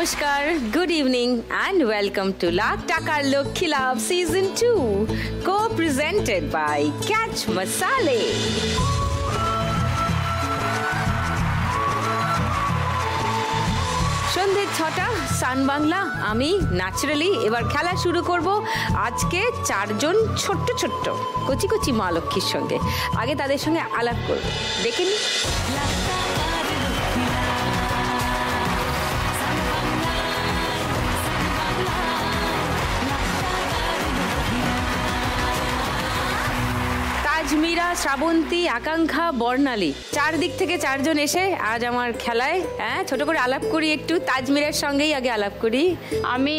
নমস্কার, good evening and welcome to lakh টাকার লক্ষ্মী লাভ season 2 co-presented by Catch Masale। সন্ধ্যে 6টা সান বাংলা। আমি ন্যাচারালি এবার খেলা শুরু করব আজকে 4 জন ছোট্ট ছোট্ট কচি কচি মা লক্ষ্মীর সঙ্গে। আগে তাদের সঙ্গে আলাপ করব, দেখে নি। তাজমিরা, শ্রাবন্তী, আকাঙ্ক্ষা, বর্ণালী, চারদিক থেকে 4 জন এসে আজ আমার খেলায় ছোট করে আলাপ করি। একটু তাজমিরার সঙ্গেই আগে আলাপ করি। আমি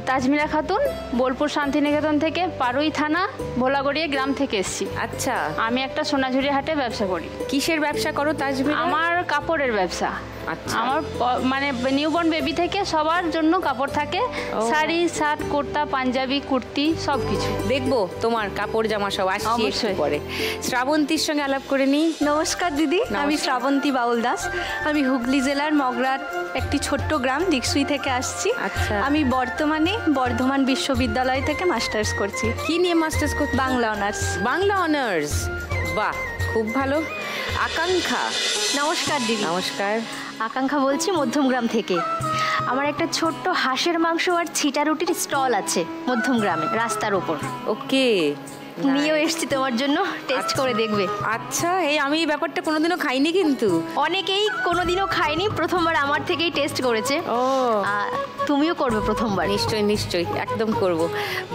তাজমিরা খাতুন, বোলপুর শান্তিনিকেতন থেকে, পারুই থানা, ভোলাগড়িয়া গ্রাম থেকে এসেছি। আচ্ছা, আমি একটা সোনাঝুরি হাটে ব্যবসা করি। কিসের ব্যবসা করো তাজমিরা? আমার কাপড়ের ব্যবসা। আচ্ছা, আমার মানে নিউবর্ন বেবি থেকে সবার জন্য কাপড় থাকে, শাড়ি, শার্ট, কুর্তা, পাঞ্জাবি, কুর্তি, সব কিছু। দেখবো তোমার কাপড় জামা সব আসছে পরে। শ্রাবন্তীর সঙ্গে আলাপ করে নি। নমস্কার দিদি, আমি শ্রাবন্তী বাউল দাস। আমি হুগলি জেলার মগরার একটি ছোট্ট গ্রাম দিকসুই থেকে আসছি। আচ্ছা, আমি বর্তমানে বর্ধমান বিশ্ববিদ্যালয় থেকে মাস্টার্স করছি। কি নিয়ে মাস্টার্স করছি? বাংলা অনার্স। বাংলা অনার্স, বাহ, খুব ভালো। আকাঙ্ক্ষা। নমস্কার দিদি। নমস্কার। আকাঙ্ক্ষা বলছি মধ্যমগ্রাম থেকে। আমার একটা ছোট্ট হাঁসের মাংস আর ছিটা রুটির স্টল আছে মধ্যমগ্রামে, রাস্তার ওপর। ওকে, নিয়েও এসছি তোমার জন্য, টেস্ট করে দেখবে। আচ্ছা, আমি এই ব্যাপারটা কোনোদিনও খাইনি, কিন্তু অনেকেই কোনোদিনও খায়নি, প্রথমবার আমার থেকেই টেস্ট করেছে। ও, তুমিও করবে প্রথমবার? নিশ্চয়ই নিশ্চয়ই, একদম করব।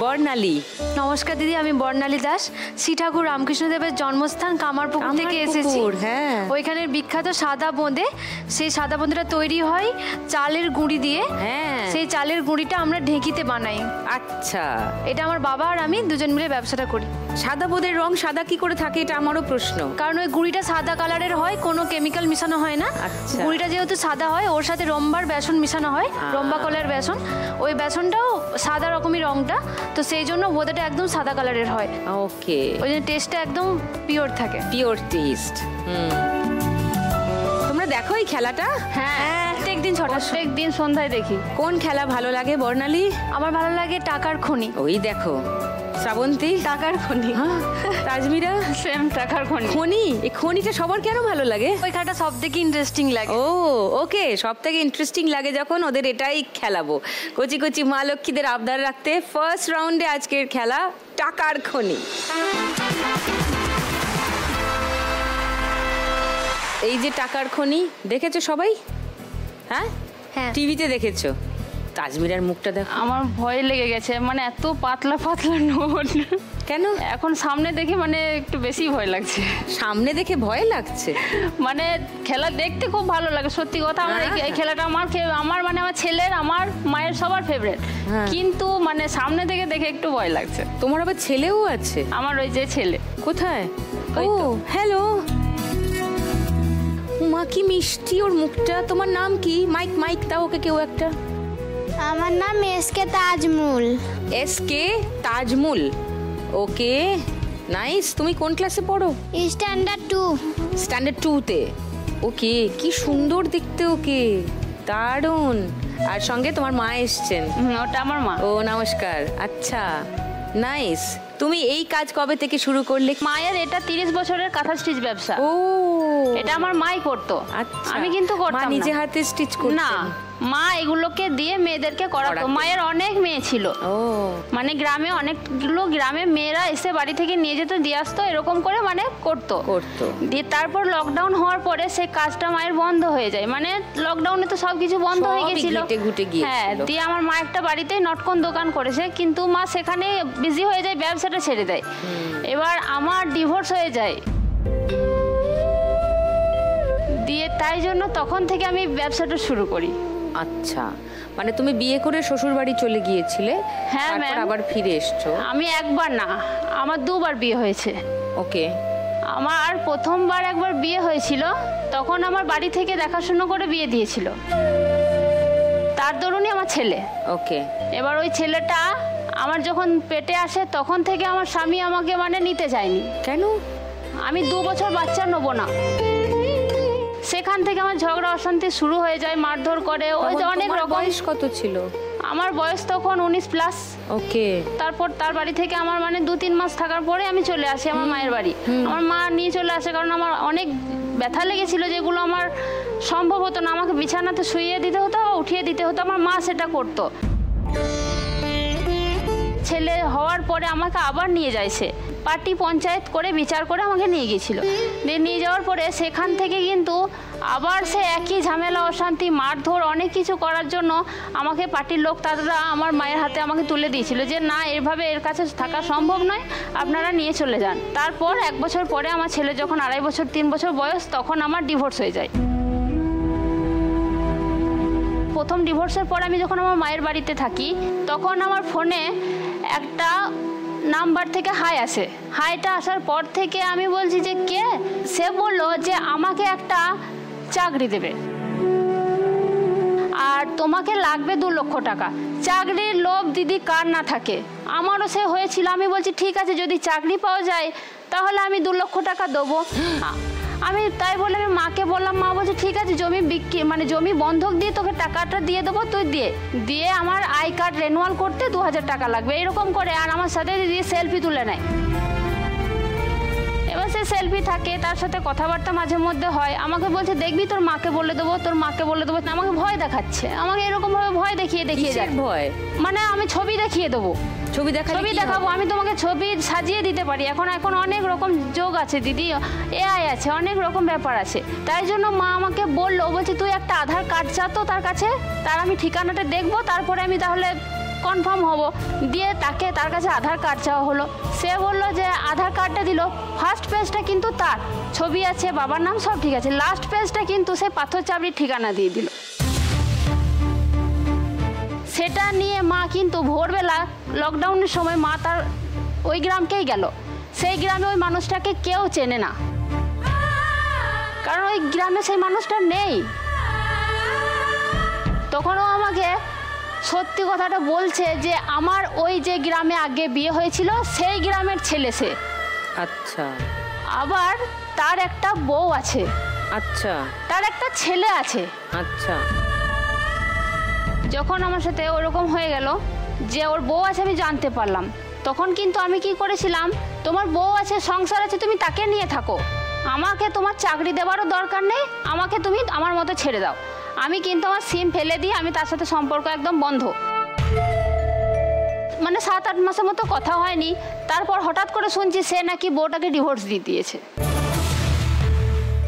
বর্ণালী। নমস্কার দিদি, আমি বর্ণালী দাস। শ্রী ঠাকুর রামকৃষ্ণদেবের জন্মস্থান কামারপুকুর থেকে এসেছি। হ্যাঁ, ওইখানের বিখ্যাত সাদা বোঁদে, সেই সাদা বোঁদেটা তৈরি হয় চালের গুঁড়ি দিয়ে। হ্যাঁ, সেই চালের গুঁড়িটা আমরা ঢেঁকিতে বানাই। আচ্ছা, এটা আমার বাবা আর আমি দুজন মিলে ব্যবসাটা করি। সাদা বোঁদের রং সাদা কি করে থাকে, এটা আমারও প্রশ্ন। কারণ ওই গুঁড়িটা সাদা কালারের হয়, কোনো কেমিক্যাল মিশানো হয় না। আচ্ছা, গুঁড়িটা যেহেতু সাদা হয়, ওর সাথে রম্বার বেসন মিশানো হয়, রম্বা কলার বেসন। ওই বেসনটাও সাদা রকমই রংটা, তো সেই জন্য বোঁদেটা একদম সাদা কালারের হয়। ওকে, ওই জন্য টেস্টটা একদম পিওর থাকে। Pure test. তোমরা দেখো এই খেলাটা? হ্যাঁ, প্রত্যেক দিন সন্ধ্যায় দেখি। কোন খেলা ভালো লাগে বর্ণালী? আমার ভালো লাগে টাকার খনি। ওই দেখো। শ্রাবন্তী? টাকার খনি। তাজমিরা? সেম, টাকার খনি। খনি, এই খনিটা সবার কেন ভালো লাগে? ওই খেলাটা সব থেকে ইন্টারেস্টিং লাগে। ও, ওকে, সব থেকে ইন্টারেস্টিং লাগে যখন ওদের এটাই খেলাবো। কচি কচি মা লক্ষ্মীদের আবদার রাখতে ফার্স্ট রাউন্ডে আজকের খেলা টাকার খনি। এই যে টাকার খনি, দেখেছো সবাই? হ্যাঁ, টিভিতে দেখেছো? তাজমিরার মুখটা দেখো। আমার ভয় লেগে গেছে, মানে এত পাতলা পাতলা নোট। কেন? এখন সামনে দেখে মানে একটু বেশি ভয় লাগছে। সামনে দেখে ভয় লাগছে? মানে খেলা দেখতে খুব ভালো লাগে, সত্যি কথা। আমার এই খেলাটা আমার মানে আমার ছেলের, আমার মায়ের, সবার ফেভারিট। কিন্তু মানে সামনে থেকে দেখে একটু ভয় লাগছে। তোমার আবার ছেলেও আছে? আমার ওই যে ছেলে। কোথায়? ও, হ্যালো। মা, কি মিষ্টি ওর মুখটা। তোমার নাম কি? মাইক মাইক দাও ওকে কেউ একটা। আমার নাম এসকে তাজমুল। এসকে তাজমুল, ওকে, নাইস। তুমি কোন ক্লাসে পড়ো? স্ট্যান্ডার্ড 2। স্ট্যান্ডার্ড 2-তে, ওকে। কি সুন্দর দেখতে, ওকে, দারুণ। আর সঙ্গে তোমার মা এসছেন? ওটা আমার মা। ও, নমস্কার। আচ্ছা, নাইস। তুমি এই কাজ কবে থেকে শুরু করলে? মায়ের এটা 30 বছরের কাঁথা স্টিচ ব্যবসা। ও, এটা আমার মাই করতো। আচ্ছা, আমি কিন্তু করতাম না। নিজে হাতে স্টিচ করতেন? না, মা এগুলোকে দিয়ে মেয়েদেরকে করাতো। মায়ের অনেক মেয়ে ছিল। ও, মানে গ্রামে অনেকগুলো গ্রামে মেয়েরা এসে বাড়ি থেকে নিয়ে যেত, দিয়ে আসতো, এরকম করে মানে করতো। দিয়ে তারপর লকডাউন হওয়ার পরে সেই কাজটা মায়ের বন্ধ হয়ে যায়। মানে লকডাউনে তো সবকিছু বন্ধ হয়ে গেছিল। হ্যাঁ, দিয়ে আমার মা একটা বাড়িতে নটকন দোকান করেছে, কিন্তু মা সেখানে বিজি হয়ে যায়, ব্যবসাটা ছেড়ে দেয়। এবার আমার ডিভোর্স হয়ে যায়, দিয়ে তাই জন্য তখন থেকে আমি ব্যবসাটা শুরু করি। আচ্ছা, মানে তুমি বিয়ে করে শ্বশুর বাড়ি চলে গিয়েছিলে? হ্যাঁ ম্যাম, আবার ফিরে এসছো? আমি একবার না, আমার 2 বার বিয়ে হয়েছে। ওকে। আমার প্রথমবার একবার বিয়ে হয়েছিল, তখন আমার বাড়ি থেকে দেখাশোনা করে বিয়ে দিয়েছিল, তার দরুনই আমার ছেলে। ওকে। এবার ওই ছেলেটা আমার যখন পেটে আসে, তখন থেকে আমার স্বামী আমাকে মানে নিতে চায়নি। কেন? আমি 2 বছর বাচ্চা নেবো না, সেখান থেকে আমার ঝগড়া অশান্তি শুরু হয়ে যায়, মারধর করে, ওই যে অনেক রকম। বয়স কত ছিল? আমার বয়স তখন 19+। ওকে। তারপর তার বাড়ি থেকে আমার মানে 2-3 মাস থাকার পরে আমি চলে আসি আমার মায়ের বাড়ি। আমার মা নিয়ে চলে আসে, কারণ আমার অনেক ব্যথা লেগেছিল, যেগুলো আমার সম্ভব হতো না। আমাকে বিছানাতে শুইয়ে দিতে হতো বা উঠিয়ে দিতে হতো, আমার মা সেটা করতো। ছেলে হওয়ার পরে আমাকে আবার নিয়ে যায় সে, পার্টি পঞ্চায়েত করে বিচার করে আমাকে নিয়ে গিয়েছিল। নিয়ে যাওয়ার পরে সেখান থেকে কিন্তু আবার সে একই ঝামেলা, অশান্তি, মারধর, অনেক কিছু করার জন্য আমাকে পার্টির লোক তারা আমার মায়ের হাতে আমাকে তুলে দিয়েছিল যে না, এভাবে এর কাছে থাকা সম্ভব নয়, আপনারা নিয়ে চলে যান। তারপর 1 বছর পরে আমার ছেলে যখন 2.5 বছর 3 বছর বয়স, তখন আমার ডিভোর্স হয়ে যায়। প্রথম ডিভোর্সের পর আমি যখন আমার মায়ের বাড়িতে থাকি, তখন আমার ফোনে একটা নাম্বার থেকে হাই আসে। হাইটা আসার পর থেকে আমি বলছি যে কে? সে বলল যে আমাকে একটা চাকরি দেবে আর তোমাকে লাগবে 2 লক্ষ টাকা। চাকরির লোভ দিদি কার না থাকে, আমারও সে হয়েছিল। আমি বলছি ঠিক আছে, যদি চাকরি পাওয়া যায় তাহলে আমি 2 লক্ষ টাকা দেবো। আমি তাই বলে আমি মাকে বললাম, মা বলছে ঠিক আছে, জমি বিক্রি মানে জমি বন্ধক দিয়ে তোকে টাকাটা দিয়ে দেবো, তুই দিয়ে আমার আই কার্ড রেনুয়াল করতে 2000 টাকা লাগবে, এরকম করে। আর আমার সাথে দিয়ে সেলফি তুলে নেয়। এবার সে সেলফি থাকে, তার সাথে কথাবার্তা মাঝে মধ্যে হয়। আমাকে বলছে দেখবি তোর মাকে বলে দেবো, তোর মাকে বলে দেবো। আমাকে ভয় দেখাচ্ছে, আমাকে এরকমভাবে ভয় দেখিয়ে যায়। ভয় মানে আমি ছবি দেখিয়ে দেবো, ছবি দেখাবো, আমি তোমাকে ছবি সাজিয়ে দিতে পারি। এখন অনেক রকম যোগ আছে দিদি, এআই আছে, অনেক রকম ব্যাপার আছে। তাই জন্য মা আমাকে বললো, বলছে তুই একটা আধার কার্ড চা তো তার কাছে, তার আমি ঠিকানাটা দেখবো, তারপরে আমি তাহলে কনফার্ম হব। দিয়ে তার কাছে আধার কার্ড চাওয়া হলো। সে বললো যে আধার কার্ডটা দিল, ফার্স্ট পেজটা কিন্তু তার ছবি আছে, বাবার নাম সব ঠিক আছে, লাস্ট পেজটা কিন্তু সে পাথর চাবড়ির ঠিকানা দিয়ে দিল। সেটা নিয়ে মা কিন্তু ভোরবেলা লকডাউনের সময় মা তার ওই গ্রামকেই গেল। সেই গ্রামে ওই মানুষটাকে কেউ চেনে না, কারণ ওই গ্রামে সেই মানুষটা নেই। তখনও আমাকে সত্যি কথাটা বলছে যে আমার ওই যে গ্রামে আগে বিয়ে হয়েছিল সেই গ্রামের ছেলে সে। আচ্ছা। আবার তার একটা বউ আছে। আচ্ছা। তার একটা ছেলে আছে। আচ্ছা। যখন আমার সাথে ওরকম হয়ে গেল যে ওর বউ আছে আমি জানতে পারলাম, তখন কিন্তু আমি কি করেছিলাম, তোমার বউ আছে, সংসার আছে, তুমি তাকে নিয়ে থাকো, আমাকে তোমার চাকরি দেওয়ারও দরকার নেই, আমাকে তুমি আমার মতো ছেড়ে দাও। আমি কিন্তু আমার সিম ফেলে দিই, আমি তার সাথে সম্পর্ক একদম বন্ধ। মানে 7-8 মাসের মতো কথা হয়নি। তারপর হঠাৎ করে শুনছি সে নাকি বউটাকে ডিভোর্স দিয়ে দিয়েছে।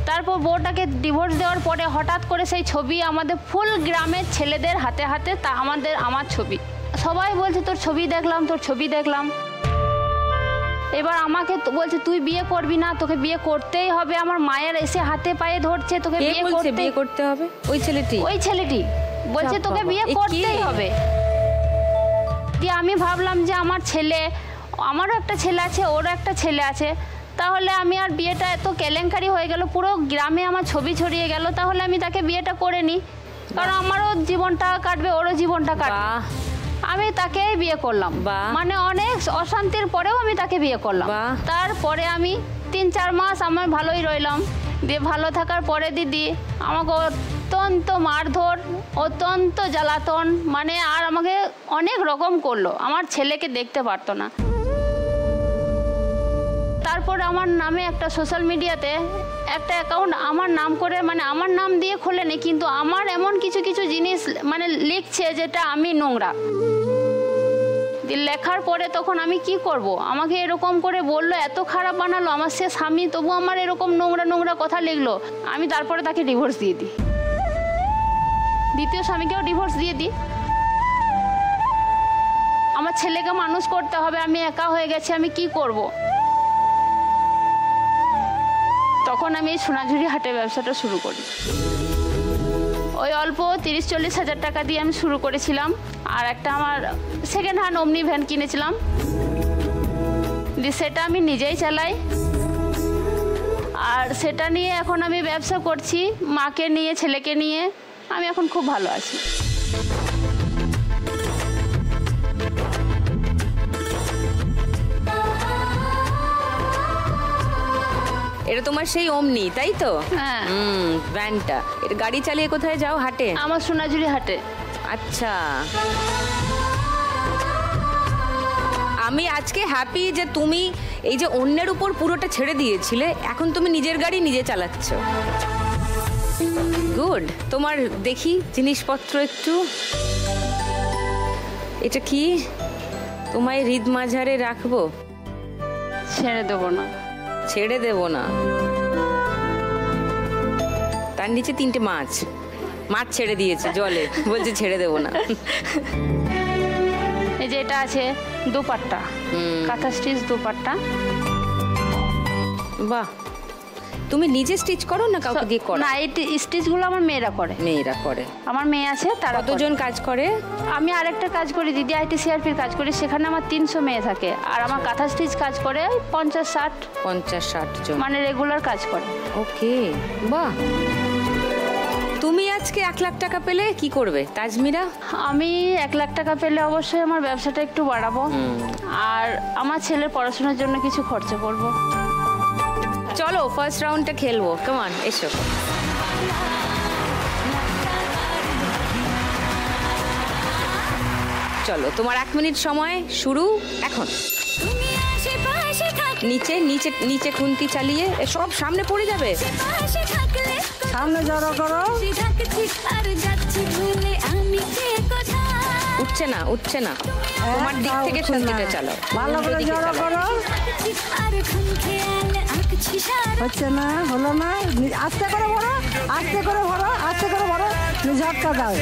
তারপর বউটাকে ডিভোর্স দেওয়ার পরে হঠাৎ করে সেই ছবি আমাদের ফুল গ্রামের ছেলেদের হাতে হাতে, তা আমার ছবি, সবাই বলছে তোর ছবি দেখলাম, তোর ছবি দেখলাম। এবার আমাকে বলছে তুই বিয়ে করবি না, তোকে বিয়ে করতেই হবে। আমার মায়ের এসে হাতে পায়ে ধরছে, তোকে বিয়ে করতে হবে। ওই ছেলেটি বলছে তোকে বিয়ে করতেই হবে। দিয়ে আমি ভাবলাম যে আমার ছেলে, আমারও একটা ছেলে আছে, ওরও একটা ছেলে আছে, তাহলে আমি আর বিয়েটা এত কেলেঙ্কারি হয়ে গেল, পুরো গ্রামে আমার ছবি ছড়িয়ে গেল, তাহলে আমি তাকে বিয়েটা করে নিই, কারণ আমারও জীবনটা কাটবে, ওরও জীবনটা কাটবে। আমি তাকে বিয়ে করলাম, মানে অনেক অশান্তির পরেও আমি তাকে বিয়ে করলাম। তারপরে আমি 3-4 মাস আমার ভালোই রইলাম। দিয়ে ভালো থাকার পরে দিদি আমাকে অত্যন্ত মারধর, অত্যন্ত জ্বালাতন, মানে আর আমাকে অনেক রকম করলো। আমার ছেলেকে দেখতে পারতো না। তারপর আমার নামে একটা সোশ্যাল মিডিয়াতে একটা অ্যাকাউন্ট আমার নাম করে, মানে আমার নাম দিয়ে খোলেনি, কিন্তু আমার এমন কিছু জিনিস মানে লিখছে যেটা আমি নোংরা। লেখার পরে তখন আমি কি করব, আমাকে এরকম করে বললো, এত খারাপ বানালো আমার সে স্বামী, তবু আমার এরকম নোংরা কথা লিখলো। আমি তারপরে তাকে ডিভোর্স দিয়ে দিই, দ্বিতীয় স্বামীকেও ডিভোর্স দিয়ে দিই। আমার ছেলেকে মানুষ করতে হবে, আমি একা হয়ে গেছি, আমি কি করব। তখন আমি এই সোনাঝুরি হাটে ব্যবসাটা শুরু করি। ওই অল্প 30-40 হাজার টাকা দিয়ে আমি শুরু করেছিলাম। আর একটা আমার সেকেন্ড হ্যান্ড ওমনি ভ্যান কিনেছিলাম, দিয়ে সেটা আমি নিজেই চালাই। আর সেটা নিয়ে এখন আমি ব্যবসা করছি, মাকে নিয়ে, ছেলেকে নিয়ে। আমি এখন খুব ভালো আছি। এটা তোমার সেই অমনি, তাই তো? হ্যাঁ। ভ্যানটা। এটা গাড়ি চালিয়ে কোথায় যাও? হাটে? আমার সোনাঝুরি হাটে। আচ্ছা, আমি আজকে হ্যাপি যে তুমি এই যে অন্যের উপর পুরোটা ছেড়ে দিয়েছিলে, এখন তুমি নিজের গাড়ি নিজে চালাচ্ছ। গুড। তোমার দেখি জিনিসপত্র একটু। এটা কি? তোমায় হৃদ মাঝারে রাখবো? ছেড়ে দেবো না। ছেড়ে দেব না? তার নিচে 3টে মাছ ছেড়ে দিয়েছে জলে, বলছে ছেড়ে দেব না। এই যে এটা আছে দুপাট্টা, কাঁথা স্টিচ দুপাট্টা। বাহ, তুমি নিজে স্টিচ করো না কাউকে দিয়ে করো? না, এই স্টিচগুলো আমার মেয়েরা করে। মেয়েরা করে? আমার মেয়ে আছে, তারা। কতজন কাজ করে? আমি আরেকটা কাজ করি দিদি, ITCRPর কাজ করি, সেখানে আমার 300 মেয়ে থাকে। আর আমার কাঁথা স্টিচ কাজ করে 50-60 জন, মানে রেগুলার কাজ করে। ওকে, বাহ। তুমি আজকে 1 লাখ টাকা পেলে কি করবে তাজমিরা? আমি 1 লাখ টাকা পেলে অবশ্যই আমার ব্যবসাটা একটু বাড়াবো, আর আমার ছেলের পড়াশোনার জন্য কিছু খরচা করবো। চলো ফার্স্ট রাউন্ডটা খেলবো, কাম অন, এসো। চলো, তোমার 1 মিনিট সময় শুরু এখন। নিচে নিচে নিচে খুন্তি চালিয়ে সব সামনে পড়ে যাবে। সামনে জড়ো করো। উঠছে না, উঠছে না। তোমার দিক থেকে খুন্তিটা চালাও, ভালো করে জড়ো করো। হচ্ছে না, হলো না। আস্তে করে ভরো, আস্তে করে ভরো, আস্তে করে ভরো। ঝটকা দাও।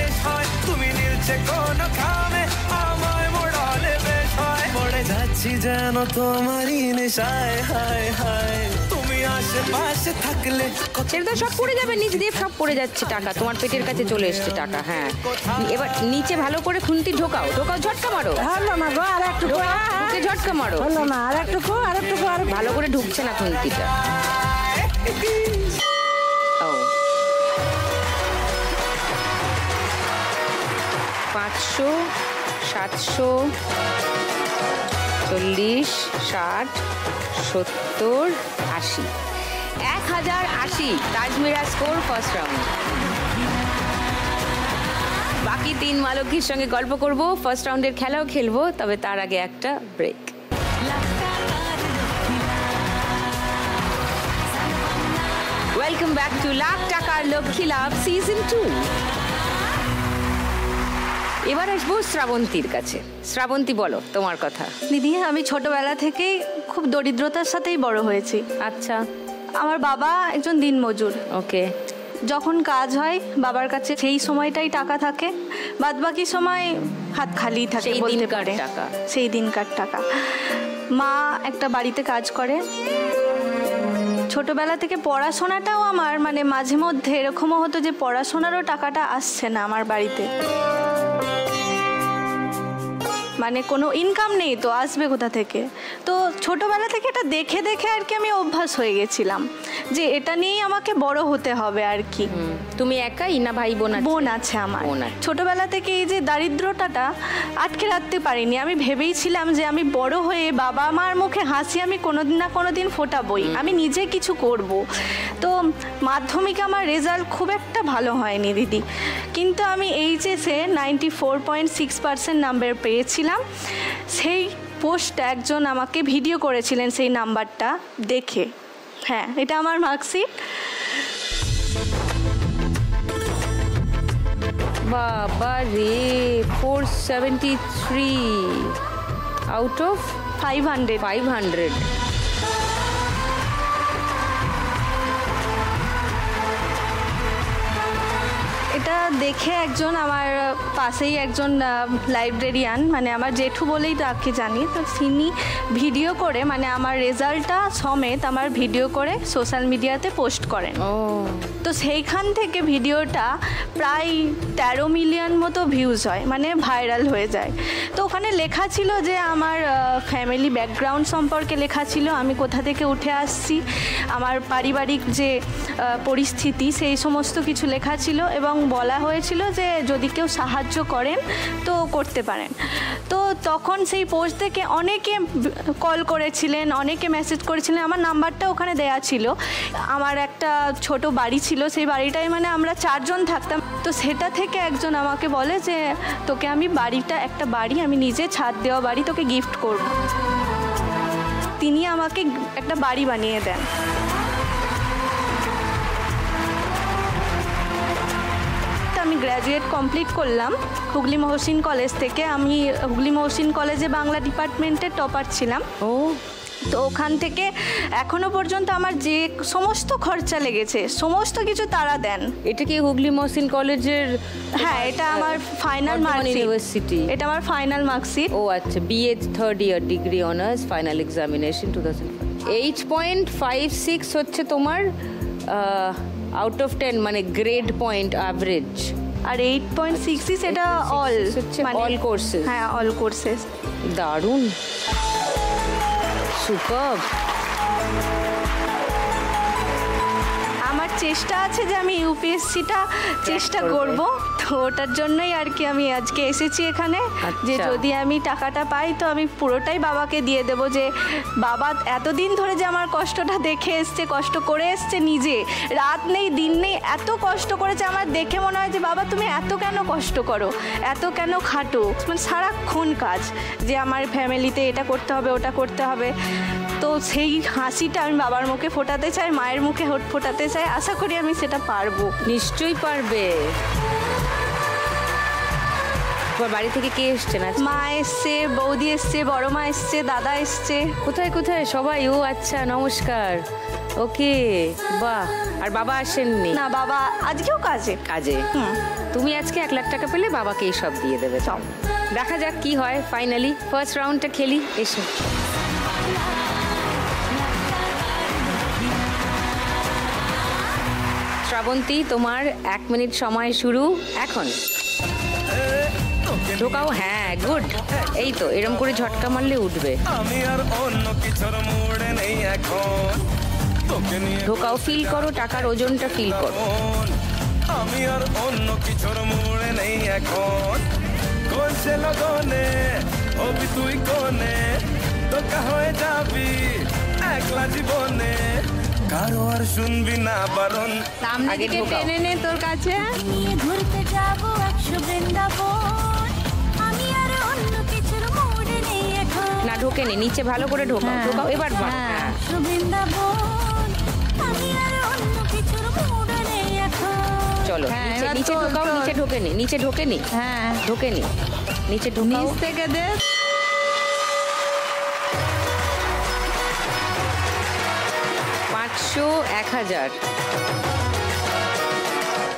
তুমি নীলছে কোন খামে আমায় মোড়ালে বেশ হয়, পড়ে যাচ্ছি যেন তোমারই নেশায়। হায় হায়, তুমি আশেপাশে থাকলে ছেড়ে দাও, সব পড়ে যাবে নিচ দিয়ে, সব পড়ে যাচ্ছে টাকা, তোমার পেটের কাছে চলে এসছে টাকা। হ্যাঁ, এবার নিচে ভালো করে খুন্তি ঢোকাও, ঢোকাও, ঝটকা মারো। হলো না গো, আর একটু ঝটকা মারো। হলো না, আর একটু আর একটু ভালো করে ঢুকছে না খুন্তিটা। ও 500, 700, 40, 60, 70, 80, 1080। Tajmira score first round. বাকি 3 মালকির সঙ্গে গল্প করব, ফার্স্ট রাউন্ডের খেলাও খেলবো, তবে তার আগে একটা break. Welcome back to lakh টাকার লক্ষ্মী লাভ সিজন 2। এবার আসবো শ্রাবন্তীর কাছে। শ্রাবন্তী, বলো তোমার কথা। দিদি, আমি ছোটবেলা থেকেই খুব দরিদ্রতার সাথেই বড় হয়েছি। আচ্ছা। আমার বাবা একজন দিনমজুর। ওকে। যখন কাজ হয় বাবার কাছে সেই সময়টাই টাকা থাকে, বাদবাকি সময় হাত খালি থাকে বলতে পারে। সেই দিনকার টাকা। মা একটা বাড়িতে কাজ করে। ছোটবেলা থেকে পড়াশোনাটাও আমার মানে মাঝে মধ্যে এরকমও হতো যে পড়াশোনারও টাকাটা আসছে না আমার বাড়িতে, মানে কোনো ইনকাম নেই, তো আসবে কোথা থেকে? তো ছোটবেলা থেকে এটা দেখে দেখে আর কি আমি অভ্যাস হয়ে গেছিলাম যে এটা নিয়েই আমাকে বড় হতে হবে আর কি। তুমি একাই না ভাই বোন? বোন আছে আমার। ছোটবেলা থেকে এই যে দারিদ্রতাটা আটকে রাখতে পারিনি। আমি ভেবেইছিলাম যে আমি বড় হয়ে বাবা মার মুখে হাসি আমি কোনোদিন না কোনোদিন ফোটাবই, আমি নিজে কিছু করব। তো মাধ্যমিকে আমার রেজাল্ট খুব একটা ভালো হয়নি দিদি, কিন্তু আমি এইচএসে 94.6% নাম্বার পেয়েছিলাম। সেই পোস্টটা একজন আমাকে ভিডিও করেছিলেন সেই নাম্বারটা দেখে। হ্যাঁ, এটা আমার মার্কশিট। বাবা রে, 473 আউট অফ 500। এটা দেখে একজন আমার পাশেই একজন লাইব্রেরিয়ান, মানে আমার জেঠু বলেই তাকে জানি, তো তিনি ভিডিও করে মানে আমার রেজাল্টটা সমেত আমার ভিডিও করে সোশ্যাল মিডিয়াতে পোস্ট করেন। তো সেইখান থেকে ভিডিওটা প্রায় 13 মিলিয়ন মতো ভিউজ হয়, মানে ভাইরাল হয়ে যায়। তো ওখানে লেখা ছিল যে আমার ফ্যামিলি ব্যাকগ্রাউন্ড সম্পর্কে লেখা ছিল, আমি কোথা থেকে উঠে আসছি, আমার পারিবারিক যে পরিস্থিতি সেই সমস্ত কিছু লেখা ছিল, এবং বলা হয়েছিল যে যদি কেউ সাহায্য সাহায্য করেন তো করতে পারেন। তো তখন সেই পোস্ট দেখে অনেকে কল করেছিলেন, অনেকে মেসেজ করেছিলেন, আমার নাম্বারটা ওখানে দেয়া ছিল। আমার একটা ছোট বাড়ি ছিল, সেই বাড়িটায় মানে আমরা 4 জন থাকতাম। তো সেটা থেকে একজন আমাকে বলে যে তোকে আমি একটা বাড়ি আমি নিজে ছাদ দেওয়া বাড়ি তোকে গিফট করব। তিনি আমাকে একটা বাড়ি বানিয়ে দেন। আমি গ্র্যাজুয়েট কমপ্লিট করলাম হুগলি মহসিন কলেজ থেকে। আমি হুগলি মহসিন কলেজে বাংলা ডিপার্টমেন্টের টপার ছিলাম। তো ওখান থেকে এখনো পর্যন্ত আমার যে সমস্ত খরচা লেগেছে সমস্ত কিছু তারা দেন। এটা কি হুগলি মহসিন কলেজের? হ্যাঁ, এটা আমার ফাইনাল মার্কশিট। ইউনিভার্সিটি, এটা আমার ফাইনাল মার্কশিট। ও আচ্ছা, BA 3rd year degree honours, final examination 2005। 8.56 হচ্ছে তোমার আউট অফ 10, মানে গ্রেড পয়েন্ট অ্যাভারেজ। আর 8.66 এটা অল, মানে অল কোর্সেস। হ্যাঁ, অল কোর্সেস। দারুণ, সুপার। আমার চেষ্টা আছে যে আমি ইউপিএসসিটা চেষ্টা করব, তো ওটার জন্যই আর কি আমি আজকে এসেছি এখানে। যে যদি আমি টাকাটা পাই তো আমি পুরোটাই বাবাকে দিয়ে দেব। যে বাবা এতদিন ধরে যে আমার কষ্টটা দেখে এসছে, কষ্ট করে এসছে, নিজে রাত নেই দিন নেই এত কষ্ট করেছে। আমার দেখে মনে হয় যে বাবা তুমি এত কেন কষ্ট করো, এত কেন খাটো, মানে সারাক্ষণ কাজ, যে আমার ফ্যামিলিতে এটা করতে হবে ওটা করতে হবে। তো সেই হাসিটা আমি বাবার মুখে ফোটাতে চাই, মায়ের মুখে ফোটাতে চাই। আশা করি আমি সেটা পারবো। নিশ্চয়ই পারবে। তোমার বাড়ি থেকে কে এসছে? না, মা এসছে, বৌদি এসছে, বড় মা এসছে, দাদা এসছে। কোথায় কোথায় সবাই? ও আচ্ছা, নমস্কার। ওকে, বাহ। আর বাবা আসেননি? না, বাবা আজকেও কাজে। তুমি আজকে 1 লাখ টাকা পেলে বাবাকে এই সব দিয়ে দেবে। সব দেখা যাক কি হয় ফাইনালি। ফার্স্ট রাউন্ডটা খেলি, এসো। শ্রাবন্তী, তোমার 1 মিনিট সময় শুরু এখন। ঢোকাও। হ্যাঁ, গুড। এই তো, এরকম করে ঝটকা মারলে উঠবে। আমি আর অন্য কিছুর মুড়ে নেই এখন, তোকে নিয়ে ঢোকাও, ফিল করো, টাকার ওজনটা ফিল করো। আমি আর অন্য কিছুর মুড়ে নেই এখন, কোন সে লগনে হবি তুই কোনে, তোকা হয়ে যাবি একলা জীবনে, কারো আর শুনবি না বারণ। আগে ঢোকাও। নে তোর কাছে নিয়ে ঘুরতে যাবো 100 বৃন্দাবন, আমি আর অন্য কিছুর মুড়ে নেই এখন। না, ঢোকেনি, নিচে ভালো করে ঢোকাও। ঢোকাও এবার। হ্যাঁ, 100 বৃন্দাবন, আমি আর অন্য কিছুর মুড়ে নেই এখন। চলো নিচে ঢোকাও। নিচে ঢোকেনি, নিচে ঢোকেনি। হ্যাঁ, ঢোকেনি, নিচে ঢোকাও। নিচ থেকে দে। 500, 1000,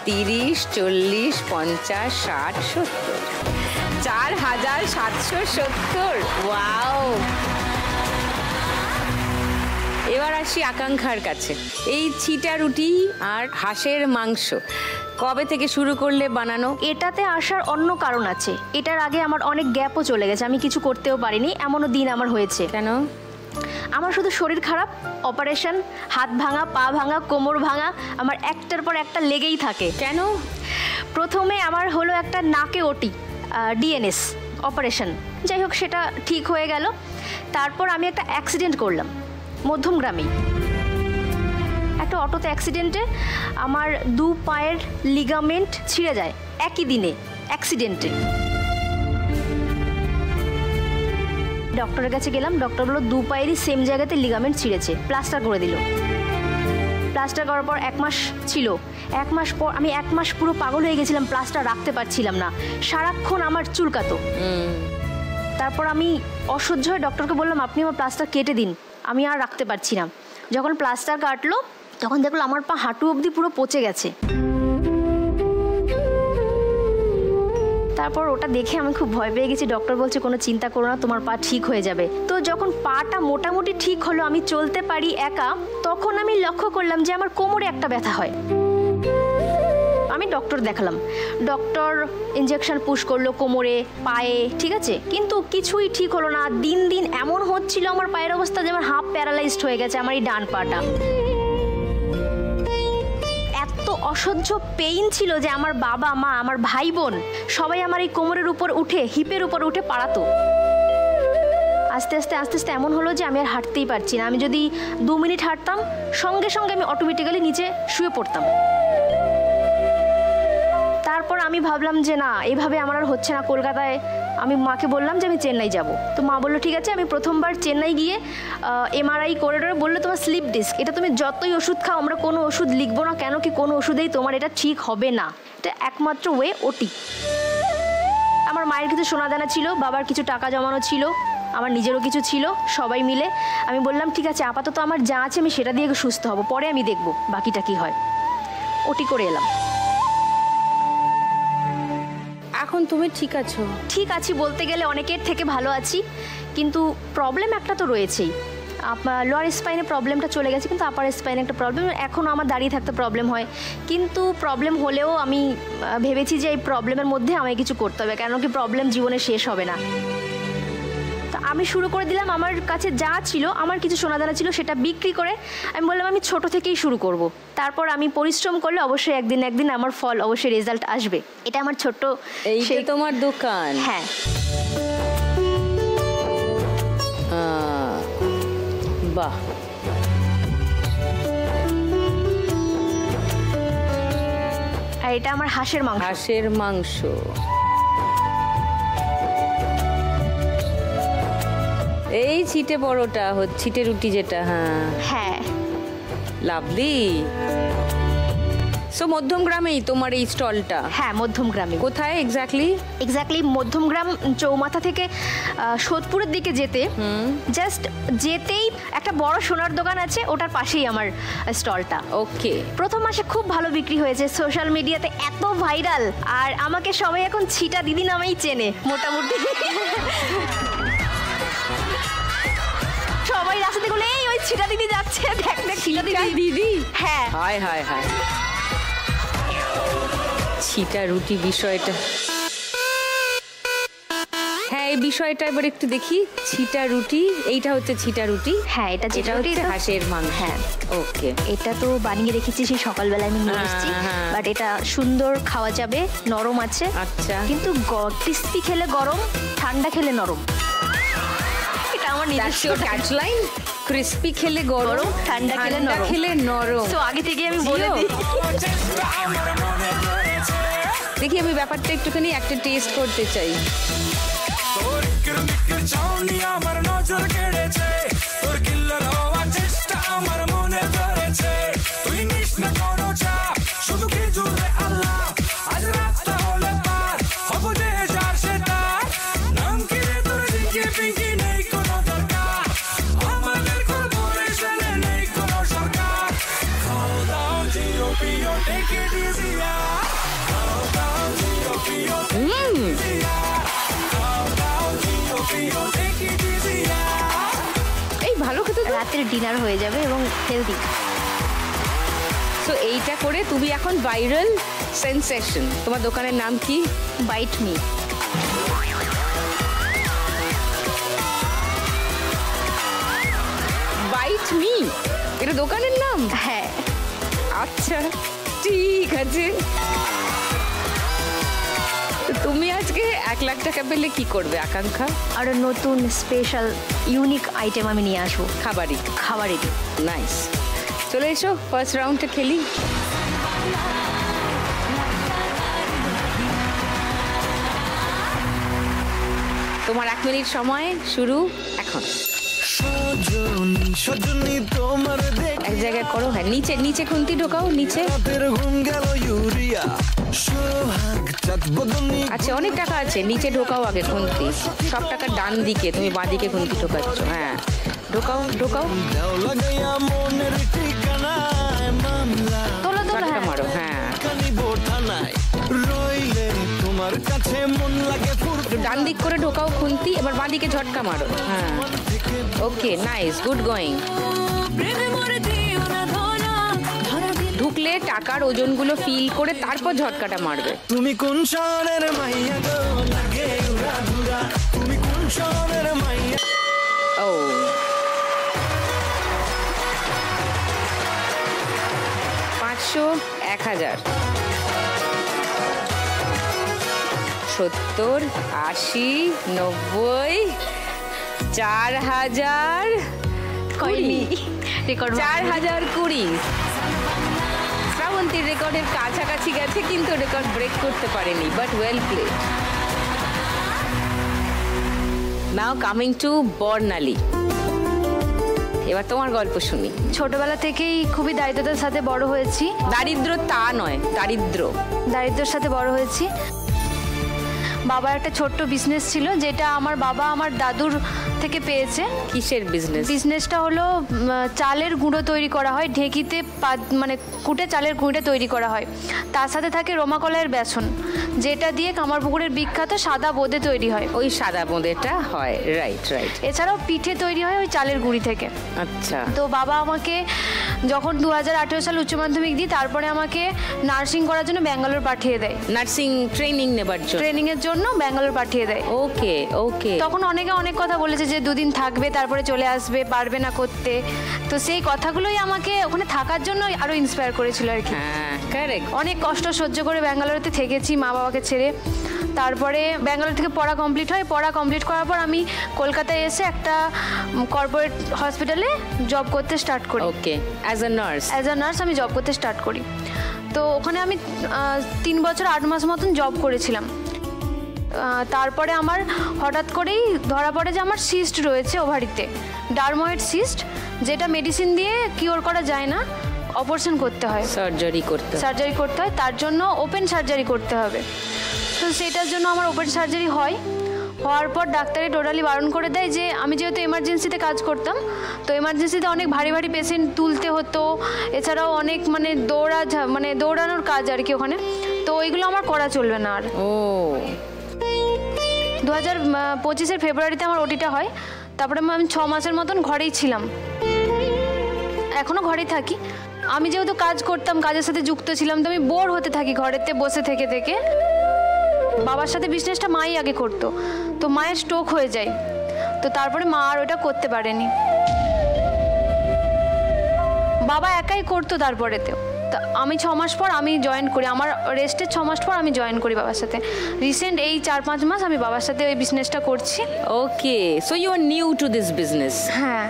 30, 40, 50, 60, 70, 4770। ওয়াও। এবার আসি আকাঙ্ক্ষার কাছে। এই ছিটা রুটি আর হাঁসের মাংস কবে থেকে শুরু করলে বানানো? এটাতে আসার অন্য কারণ আছে। এটার আগে আমার অনেক গ্যাপও চলে গেছে, আমি কিছু করতেও পারিনি, এমনও দিন আমার হয়েছে। কেন? আমার শুধু শরীর খারাপ, অপারেশন, হাত ভাঙা, পা ভাঙা, কোমর ভাঙা, আমার একটার পর একটা লেগেই থাকে। কেন? প্রথমে আমার হলো একটা নাকে ওটি, ডিএনএস অপারেশন, যাই হোক সেটা ঠিক হয়ে গেল। তারপর আমি একটা অ্যাক্সিডেন্ট করলাম মধ্যমগ্রামেই। একটা অটোতে অ্যাক্সিডেন্টে আমার 2 পায়ের লিগামেন্ট ছিঁড়ে যায় একই দিনে অ্যাক্সিডেন্টে। ডক্টরের কাছে গেলাম, ডক্টর বলল 2 পায়েরই সেম জায়গাতে লিগামেন্ট ছিঁড়েছে, প্লাস্টার করে দিল। প্লাস্টার করার পর 1 মাস ছিল। 1 মাস পর আমি 1 মাস পুরো পাগল হয়ে গেছিলাম, প্লাস্টার রাখতে পারছিলাম না, সারাক্ষণ আমার চুলকাতো। তারপর আমি অসহ্য হয়ে ডক্টরকে বললাম আপনি আমার প্লাস্টার কেটে দিন, আমি আর রাখতে পারছি না। যখন প্লাস্টার কাটলো তখন দেখলো আমার পা হাঁটু অবধি পুরো পচে গেছে। তারপর ওটা দেখে আমি খুব ভয় পেয়ে গেছি। ডক্টর বলছে কোনো চিন্তা করো না, তোমার পা ঠিক হয়ে যাবে। তো যখন পাটা মোটামুটি ঠিক হলো, আমি চলতে পারি একা, তখন আমি লক্ষ্য করলাম যে আমার কোমরে একটা ব্যথা হয়। আমি ডক্টর দেখালাম, ডক্টর ইঞ্জেকশন পুশ করলো কোমরে, পায়ে, ঠিক আছে, কিন্তু কিছুই ঠিক হলো না। দিন দিন এমন হচ্ছিল আমার পায়ের অবস্থা যে আমার হাফ প্যারালাইজড হয়ে গেছে আমার এই ডান পাটা। এত অসহ্য পেইন ছিল যে আমার বাবা মা আমার ভাই বোন সবাই আমার এই কোমরের উপর উঠে হিপের উপর উঠে পাড়াতো। আস্তে আস্তে আস্তে আস্তে এমন হলো যে আমি আর হাঁটতেই পারছি না। আমি যদি 2 মিনিট হাঁটতাম সঙ্গে সঙ্গে আমি অটোমেটিক্যালি নিচে শুয়ে পড়তাম। তারপর আমি ভাবলাম যে না, এইভাবে আমার আর হচ্ছে না। কলকাতায় আমি মাকে বললাম যে আমি চেন্নাই যাব। তো মা বললো ঠিক আছে। আমি প্রথমবার চেন্নাই গিয়ে MRI করে বললো তোমার স্লিপ ডিস্ক, এটা তুমি যতই ওষুধ খাও আমরা কোনো ওষুধ লিখবো না, কেন কি কোনো ওষুধেই তোমার এটা ঠিক হবে না, এটা একমাত্র ওয়ে ওটি। আমার মায়ের কিছু সোনা দানা ছিল, বাবার কিছু টাকা জমানো ছিল, আমার নিজেরও কিছু ছিল, সবাই মিলে আমি বললাম ঠিক আছে আপাতত আমার যা আছে আমি সেটা দিয়ে সুস্থ হব, পরে আমি দেখব বাকিটা কি হয়। ওটি করে এলাম। এখন তুমি ঠিক আছো? ঠিক আছি বলতে গেলে অনেকের থেকে ভালো আছি, কিন্তু প্রবলেম একটা তো রয়েছেই। লোয়ার স্পাইনে প্রবলেমটা চলে গেছে, কিন্তু আপার স্পাইনে একটা প্রবলেম এখনও আমার দাঁড়িয়ে থাকতে প্রবলেম হয়। কিন্তু প্রবলেম হলেও আমি ভেবেছি যে এই প্রবলেমের মধ্যে আমায় কিছু করতে হবে, কেন কি প্রবলেম জীবনে শেষ হবে না। তো আমি শুরু করে দিলাম, আমার কাছে যা ছিল, আমার কিছু সোনাদানা ছিল সেটা বিক্রি করে আমি বললাম আমি ছোট থেকেই শুরু করব। তারপর আমি পরিশ্রম করলে অবশ্যই একদিন আমার ফল অবশ্যই রেজাল্ট আসবে। এটা আমার ছোট্ট সেই তোমার দোকান? হ্যাঁ। বাহ, আর এটা আমার হাঁসের মাংস। হাঁসের মাংস। এই ছিটে পরোটা, ছিটে রুটি যেটা। হ্যাঁ হ্যাঁ, লাভলি। সো মধ্যমগ্রামেই তোমার এই স্টলটা? হ্যাঁ, মধ্যমগ্রামে। কোথায় এক্স্যাক্টলি? মধ্যমগ্রাম চৌমাথা থেকে সোদপুরের দিকে যেতে জাস্ট যেতেই একটা বড় সোনার দোকান আছে, ওটার পাশেই আমার স্টলটা। ওকে। প্রথম মাসে খুব ভালো বিক্রি হয়েছে, সোশ্যাল মিডিয়াতে এত ভাইরাল, আর আমাকে সবাই এখন ছিটা দিদি নামেই চেনে মোটামুটি। সবাই রাস্তাতে বলে এই ওই ছিটা দিদি যাচ্ছে, দেখ দেখ ছিটা দিদি। হ্যাঁ, হায় হায় হায়, ছিটা রুটি বিষয়টা। হ্যাঁ, এই বিষয়টা এবার একটু দেখি। ছিটা রুটি, এইটা হচ্ছে ছিটা রুটি। হ্যাঁ, এটা ছিটা রুটি, হাঁসের মাংস। হ্যাঁ, ওকে। এটা তো বানিয়ে রেখেছি সেই সকালবেলা আমি নিয়ে এসেছি, বাট এটা সুন্দর খাওয়া যাবে, নরম আছে। আচ্ছা, কিন্তু ক্রিস্পি খেলে গরম, ঠান্ডা খেলে নরম। এটা আমার নিজস্ব ক্যাচলাইন, ক্রিস্পি খেলে গরম, ঠান্ডা খেলে নরম। তো আগে থেকে আমি বলে দিই। দেখি আমি ব্যাপারটা একটুখানি একটা টেস্ট করতে চাই। এই ভালো খেতে, রাতের ডিনার হয়ে যাবে এবং হেলদি। সো এইটা করে তুমি এখন ভাইরাল সেন্সেশন। তোমার দোকানের নাম কি? Byte me. বাইট মি, এটা দোকানের নাম? হ্যাঁ। আচ্ছা, ঠিক আছে। তুমি আজকে 1 লাখ টাকা পেলে কি করবে আকাঙ্ক্ষা? আর নতুন স্পেশাল ইউনিক আইটেম আমি নিয়ে আসবো, খাবারেরই। নাইস, চলে এসো ফার্স্ট রাউন্ডটা খেলি। তোমার 1 মিনিট সময় শুরু এখন। এক জায়গায় করো। হ্যাঁ, নিচে নিচে খুন্তি ঢোকাও, নিচে। আচ্ছা, অনেক টাকা আছে, নিচে ঢোকাও আগে খুন্তি। সব টাকা ডান দিকে, তুমি বাঁ দিকে খুন্তি ঢোকাচ্ছ। হ্যাঁ, ঢোকাও। ঝটকা মারো। হ্যাঁ, ডান দিক করে ঢোকাও খুন্তি, এবার বাঁ দিকে ঝটকা মারো। হ্যাঁ, ওকে, নাইস, গুড গোয়িং। ঢুকলে টাকার ওজনগুলো ফিল করে তারপর ঝটকাটা মারবে। তুমি কোন শহরের মাইয়া গো, লাগে উড়াধুরা, তুমি কোন শহরের মাইয়া। ও, 500, 1000, 70, 80, 90, 4000, 4020। শ্রাবন্তীর রেকর্ডের কাছাকাছি গেছে কিন্তু রেকর্ড ব্রেক করতে পারেনি, but well played. Now coming to Barnali, এবার তোমার গল্প শুনি। ছোটবেলা থেকেই খুবই দারিদ্রতার সাথে বড় হয়েছি। দারিদ্র তা নয়, দারিদ্রের সাথে বড় হয়েছি। বাবার একটা ছোট্ট বিজনেস ছিল, যেটা আমার বাবা আমার দাদুর থেকে পেয়েছে। কিসের বিজনেস? বিজনেসটা হলো চালের গুঁড়ো তৈরি করা হয়, ঢেঁকিতে মানে কুটে চালের গুঁড়োটা তৈরি করা হয়। তার সাথে থাকে রোমাকলাইয়ের বেসন, যেটা দিয়ে কামারপুকুরের বিখ্যাত সাদা বোঁদে তৈরি হয়। ওই সাদা বোঁদেটা হয়, রাইট। এছাড়াও পিঠে তৈরি হয় ওই চালের গুঁড়ি থেকে। আচ্ছা। তো বাবা আমাকে যখন 2018 সালে উচ্চ মাধ্যমিক দিই, তারপরে আমাকে নার্সিং করার জন্য ব্যাঙ্গালোর পাঠিয়ে দেয়। নার্সিং ট্রেনিংয়ের জন্য ব্যাঙ্গালোর পাঠিয়ে দেয়। ওকে। তখন অনেকে অনেক কথা বলেছে যে 2 দিন থাকবে তারপরে চলে আসবে, পারবে না করতে। তো সেই কথাগুলোই আমাকে ওখানে থাকার জন্য আরো ইন্সপায়ার করেছিল আর কি। হ্যাঁ, কারেক্ট। অনেক কষ্ট সহ্য করে ব্যাঙ্গালোরেতে থেকেছি মা বাবাকে ছেড়ে। তারপরে ব্যাঙ্গালোর থেকে পড়া কমপ্লিট হয়। পড়া কমপ্লিট করার পর আমি কলকাতায় এসে একটা কর্পোরেট হসপিটালে জব করতে স্টার্ট করি। ওকে, অ্যাজ আ নার্স আমি জব করতে স্টার্ট করি। তো ওখানে আমি 3 বছর 8 মাস মতন জব করেছিলাম। তারপরে আমার হঠাৎ করেই ধরা পড়ে যে আমার সিস্ট রয়েছে ওভারিতে, ডারময়েড সিস্ট, যেটা মেডিসিন দিয়ে কিওর করা যায় না, অপারেশন করতে হয়, সার্জারি করতে হয়। তার জন্য ওপেন সার্জারি করতে হবে। তো সেটার জন্য আমার ওপেন সার্জারি হওয়ার পর ডাক্তারে টোটালি বারণ করে দেয় যে আমি যেহেতু এমার্জেন্সিতে কাজ করতাম, তো এমার্জেন্সিতে অনেক ভারী ভারী পেশেন্ট তুলতে হতো, এছাড়াও অনেক দৌড়ানোর কাজ আর কি ওখানে। তো ওইগুলো আমার করা চলবে না আর। 2025 ফেব্রুয়ারিতে আমার ওটিটা হয়। তারপরে আমি 6 মাসের মতন ঘরেই ছিলাম, এখনও ঘরেই থাকি। আমি যেহেতু কাজ করতাম, কাজের সাথে যুক্ত ছিলাম, তো আমি বোর হতে থাকি ঘরেতে বসে থেকে। বাবার সাথে বিজনেসটা মাই আগে করতো, তো মায়ের স্ট্রোক হয়ে যায়। তো তারপরে মা আর ওটা করতে পারেনি, বাবা একাই করতো তারপরেতেও। তা আমি 6 মাস পর আমি জয়েন করি, আমার রেস্টের 6 মাস পর আমি জয়েন করি বাবার সাথে। রিসেন্ট এই 4-5 মাস আমি বাবার সাথে ওই বিজনেসটা করছি। Okay, so you are new to this business? হ্যাঁ,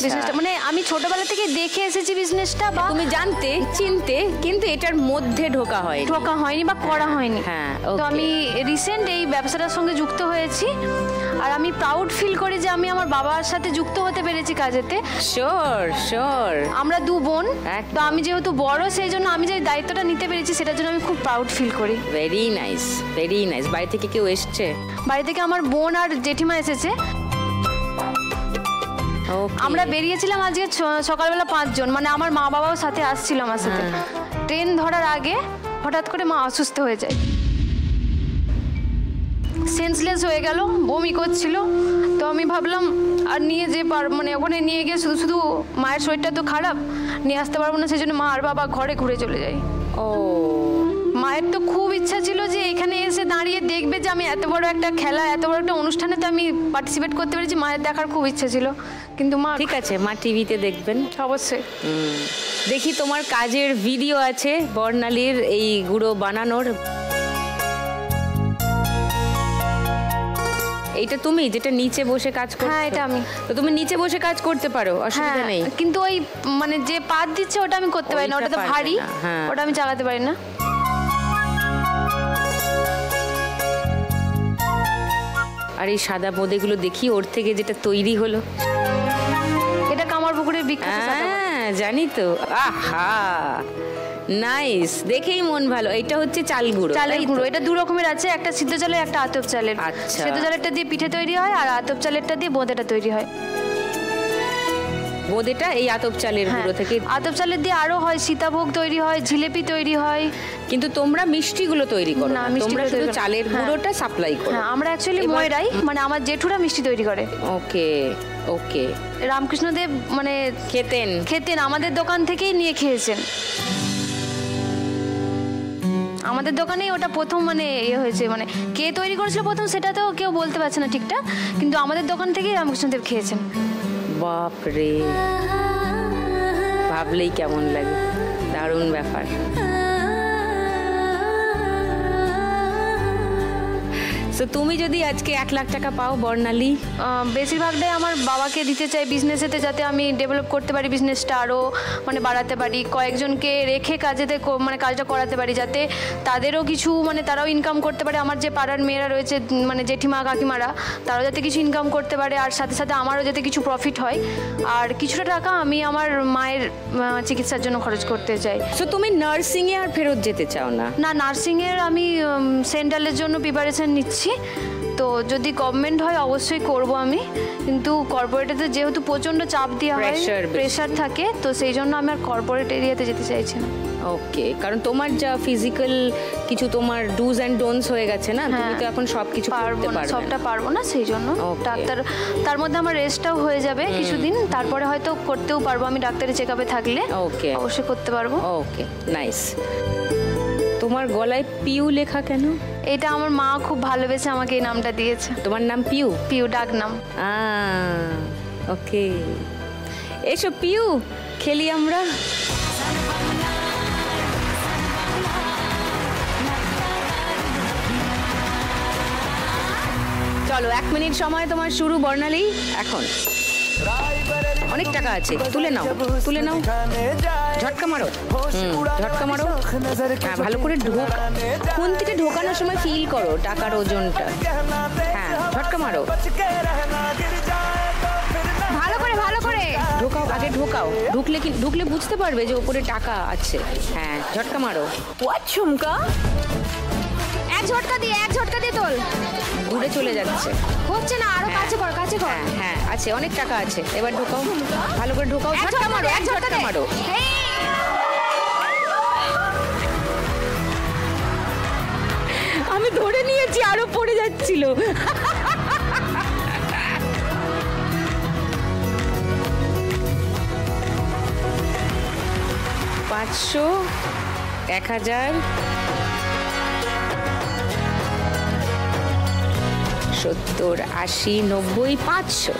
বিজনেসটা মানে আমি ছোটবেলা থেকে দেখে এসেছি বিজনেসটা, বা তুমি জানতে চিনতে, কিন্তু এটার মধ্যে ঢোকা হয়নি বা করা হয়নি। হ্যাঁ, তো আমি রিসেন্ট এই ব্যবসাটার সঙ্গে যুক্ত হয়েছি, আর আমি প্রাউড ফিল করি যে আমি আমার বাবার সাথে যুক্ত হতে পেরেছি কাজেতে। শিওর। আমরা 2 বোন, তো আমি যেহেতু বড়, সেই জন্য আমি যে দায়িত্বটা নিতে পেরেছি সেটার জন্য আমি খুব প্রাউড ফিল করি। Very nice. বাড়ি থেকে কেউ এসছে? বাড়ি থেকে আমার বোন আর জেঠিমা এসেছে। আমরা বেরিয়েছিলাম আজকে সকালবেলা 5 জন, মানে আমার মা বাবাও সাথে আসছিল আমার সাথে। ট্রেন ধরার আগে হঠাৎ করে মা অসুস্থ হয়ে যায়, সেন্সলেস হয়ে গেল, বমি করছিল। তো আমি ভাবলাম আর নিয়ে ওখানে নিয়ে গিয়ে শুধু মায়ের শরীরটা তো খারাপ, নিয়ে আসতে পারবো না, সেই জন্য মা আর বাবা ঘরে ঘুরে চলে যায়। মায়ের তো খুব ইচ্ছা ছিল যে এখানে এসে দাঁড়িয়ে দেখবে যে আমি এত বড় একটা খেলা, এত বড় একটা অনুষ্ঠানে তো আমি পার্টিসিপেট করতে পেরেছি। মায়ের দেখার খুব ইচ্ছা ছিল, কিন্তু মা ঠিক আছে, মা টিভিতে দেখবেন অবশ্যই। দেখি তোমার কাজের ভিডিও আছে বর্ণালীর এই গুঁড়ো বানানোর। এইটা তুমি যেটা নিচে বসে কাজ করছো? হ্যাঁ, এটা আমি। তো তুমি নিচে বসে কাজ করতে পারো, অসুবিধা নেই, কিন্তু ওই যে পাত দিচ্ছে ওটা আমি করতে পারি না, ওটা তো ভারী, ওটা আমি চালাতে পারি না। আর এই সাদা বোঁদেগুলো দেখি ওর থেকে যেটা তৈরি হলো, এটা কামারপুকুরের বিখ্যাত সাদা বোঁদে। হ্যাঁ, জানি তো। আহা, নাইস, দেখেই মন ভালো। এটা হচ্ছে চালের গুঁড়ো। এটা 2 রকমের আছে, একটা সিদ্ধ চালের, একটা আতপ চালের। সিদ্ধ চালেরটা দিয়ে পিঠে তৈরি হয়, আর আতপ চালেরটা দিয়ে বোঁদেটা তৈরি হয়। বোঁদেটা এই আতপ চালের গুঁড়ো থেকে। আতপ চালের দিয়ে আরো হয়, সীতাভোগ তৈরি হয়, জিলেপি তৈরি হয়। কিন্তু তোমরা মিষ্টিগুলো তৈরি করো না, তোমরা শুধু চালের গুঁড়োটা সাপ্লাই করো। হ্যাঁ, আমরা অ্যাকচুয়ালি ময়রাই, মানে আমার জেঠুরা মিষ্টি তৈরি করে। ওকে। রামকৃষ্ণদেব খেতেন, আমাদের দোকান থেকেই নিয়ে খেয়েছেন। আমাদের দোকানেই ওটা প্রথম হয়েছে, কে তৈরি করেছিল প্রথম সেটা তো কেউ বলতে পারছে না ঠিকঠাক, কিন্তু আমাদের দোকান থেকেই রামকৃষ্ণদেব খেয়েছেন। বাপরে, ভাবলেই কেমন লাগে, দারুণ ব্যাপার। তো তুমি যদি আজকে 1 লাখ টাকা পাও বর্ণালী? বেশিরভাগটাই আমার বাবাকে দিতে চাই বিজনেসেতে, যাতে আমি ডেভেলপ করতে পারি, বিজনেসটা আরও মানে বাড়াতে পারি, কয়েকজনকে রেখে মানে কাজটা করাতে পারি, যাতে তাদেরও কিছু মানে তারাও ইনকাম করতে পারে। আমার যে পাড়ার মেয়েরা রয়েছে মানে জেঠিমা কাকিমারা, তারাও যাতে কিছু ইনকাম করতে পারে, আর সাথে সাথে আমারও যাতে কিছু প্রফিট হয়, আর কিছুটা টাকা আমি আমার মায়ের চিকিৎসার জন্য খরচ করতে চাই। তো তুমি নার্সিংয়ে আর ফেরত যেতে চাও না? না, নার্সিংয়ের আমি সেন্ট্রালের জন্য প্রিপারেশন নিচ্ছি, তো যদি গভর্নমেন্ট হয় অবশ্যই করব আমি, কিন্তু কর্পোরেটেতে যেহেতু প্রচণ্ড চাপ দেওয়া হয়, প্রেশার থাকে, তো সেই জন্য আমি আর কর্পোরেট এরিয়াতে যেতে চাইছি না। ওকে, কারণ তোমার যা ফিজিক্যাল কিছু তোমার ডুজ অ্যান্ড ডোন্টস হয়ে গেছে না, তুমি তো এখন সব কিছু করতে পারবে না, সবটা পারবো না, সেই জন্য ডাক্তার, তার মধ্যে আমার রেস্টটাও হয়ে যাবে কিছুদিন, তারপরে হয়তো করতেও পারবো আমি ডাক্তারি চেকআপে থাকলে। ওকে, অবশ্যই করতে পারবো। ওকে, নাইস। তোমার গলায় পিউ লেখা কেন? এটা আমার মা খুব ভালোবেসে আমাকে এই নামটা দিয়েছে। তোমার নাম পিউ? পিউ ডাক নাম। ওকে, এসো পিউ, খেলি আমরা। চলো 1 মিনিট সময় তোমার শুরু বর্ণালী। এখন অনেক টাকা আছে, তুলে নাও, তুলে নাও, ঝটকা মারো, ঝটকা মারো। হ্যাঁ, ভালো করে খুন থেকে ঢোকানোর সময় ফিল করো টাকার ওজনটা। হ্যাঁ, ঝটকা মারো, ভালো করে ভালো করে ঢোকাও, আগে ঢোকাও, ঢুকলে বুঝতে পারবে যে উপরে টাকা আছে। হ্যাঁ, ঝটকা মারো। চুমকা, এক ঝটকা দিয়ে তোল। দূরে চলে যাচ্ছে, হচ্ছে না, আরো কাছে কর, কাছে কর। হ্যাঁ, আছে, অনেক টাকা আছে, এবার ঢোকাও, ভালো করে ঢোকাও, ঝটকা মারো, এক ঝটকা মারো। আমি ধরে নিয়েছি, আরো পড়ে যাচ্ছিল। 500, 1000, 70, 80, 90, 500,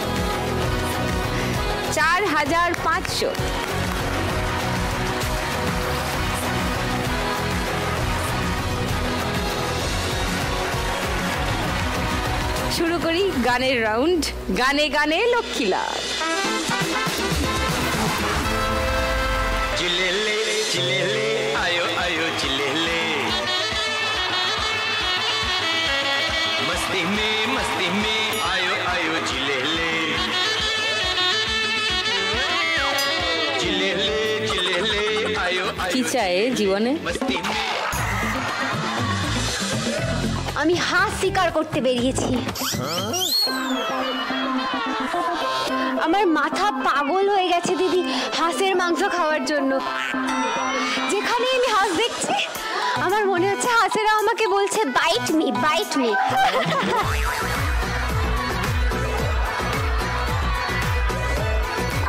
4500। শুরু করি গানের রাউন্ড। গানে গানে লক্ষ্মীলাল। चिलेले चिलेले आयो आयो चिलेले, मस्ती में आयो आयो चिलेले, चिलेले चिलेले आयो आयो। কি চাই জীবনে? मस्ती में আমি হাঁস শিকার করতে বেরিয়েছি। আমার মাথা পাগল হয়ে গেছে দিদি হাঁসের মাংস খাওয়ার জন্য। যেখানে আমি হাঁস দেখছি আমার মনে হচ্ছে হাঁসেরা আমাকে বলছে বাইট মি বাইট মি।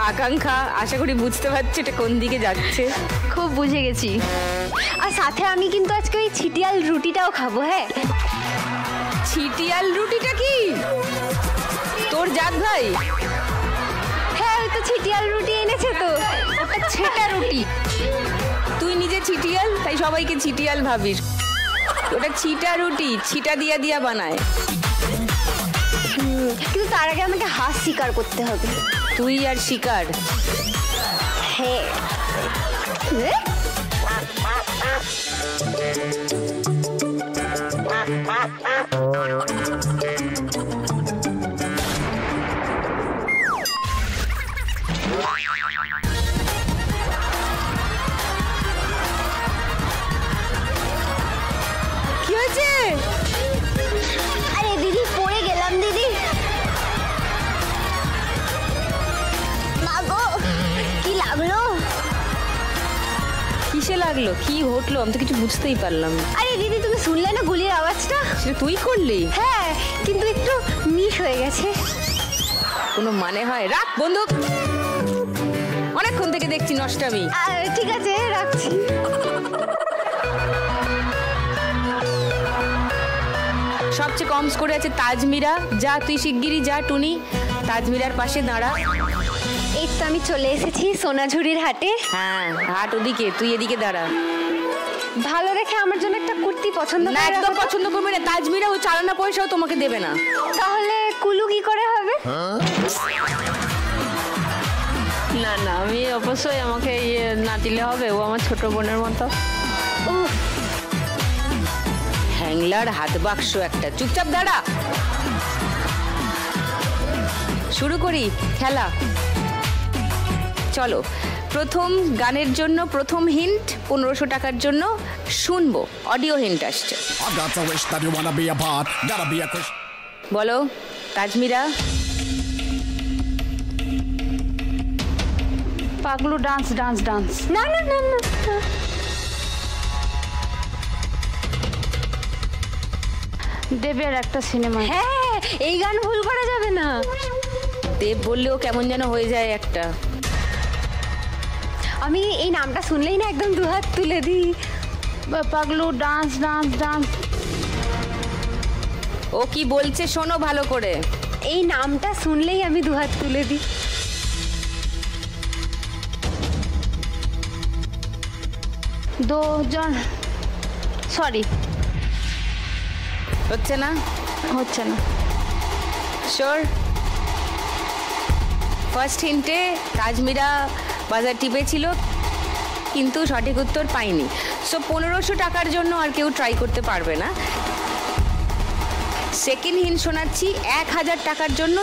আকাঙ্ক্ষা, আশা করি বুঝতে পারছি এটা কোন দিকে যাচ্ছে। খুব বুঝে গেছি। আর সাথে আমি কিন্তু আজকে ওই ছিটিয়াল রুটিটাও খাবো। হ্যাঁ, ছিটিয়াল রুটিটা কি তোর জাত ভাই? হ্যাঁ, ওই তো ছিটিয়াল রুটি এনেছে তো। ওটা ছেটা রুটি। তুই নিজে ছিটিয়াল, তাই সবাইকে ছিটিয়াল ভাবিস। ওটা ছিটা রুটি, ছিটা দিয়া দিয়া বানায়। কিন্তু তার আগে আমাকে হাঁস শিকার করতে হবে। তুই আর শিকার? হ্যাঁ। কি হয়েছে? আরে দিদি, পড়ে গেলাম দিদি। মা গো, কি লাগলো? কিসে লাগলো? কি ঘটলো? আমি তো কিছু বুঝতেই পারলাম না। আরে দিদি, তুমি শুনলে না গুলির আওয়াজটা? সেটা তুই করলি? হ্যাঁ, কিন্তু একটু মিস হয়ে গেছে। কোনো মানে হয়? রাখ বন্দুক, অনেকক্ষণ থেকে দেখছি নষ্টামি। ঠিক আছে, রাখছি। সবচেয়ে কম স্কোরে আছে তাজমিরা। যা, তুই শিগগিরই যা টুনি, তাজমিরার পাশে দাঁড়া। এই তো আমি চলে এসেছি সোনাঝুরির হাটে। হ্যাঁ, হাট ওদিকে, তুই এদিকে দাঁড়া। ভালো দেখে আমার জন্য একটা কুর্তি পছন্দ না, করে একদম রাখো তো। পছন্দ করবে না। তাজমিরা ও চালানা পয়সাও তোমাকে দেবে না। তাহলে কুলু কি করে হবে? না না, আমি অবশ্যই, আমাকে না দিলে হবে, ও আমার ছোট বোনের মতো। হ্যাংলার হাত বাক্স একটা, চুপচাপ দাঁড়া। শুরু করি খেলা। চলো, প্রথম গানের জন্য প্রথম হিন্ট 1500 টাকার জন্য শুনবো। অডিও হিন্ট আসছে। বলো Tajmira. Paglu dance dance dance. না না না না, দেবের একটা সিনেমা। হ্যাঁ এই গান ভুল করা যাবে না। দেব বললেও কেমন যেন হয়ে যায় একটা। আমি এই নামটা শুনলেই না একদম দুহাত তুলে দিই। Paglu dance dance dance. ও কি বলছে শোনো ভালো করে। এই নামটা শুনলেই আমি দুহাত তুলে দিই। দুজন, সরি হচ্ছে না, হচ্ছে না। শিওর? ফার্স্ট হিন্টে তাজমিরা বাজার টিপেছিল কিন্তু সঠিক উত্তর পাইনি। সো 1500 টাকার জন্য আর কেউ ট্রাই করতে পারবে না। সেকেন্ড হিন্ট শোনাচ্ছি 1000 টাকার জন্য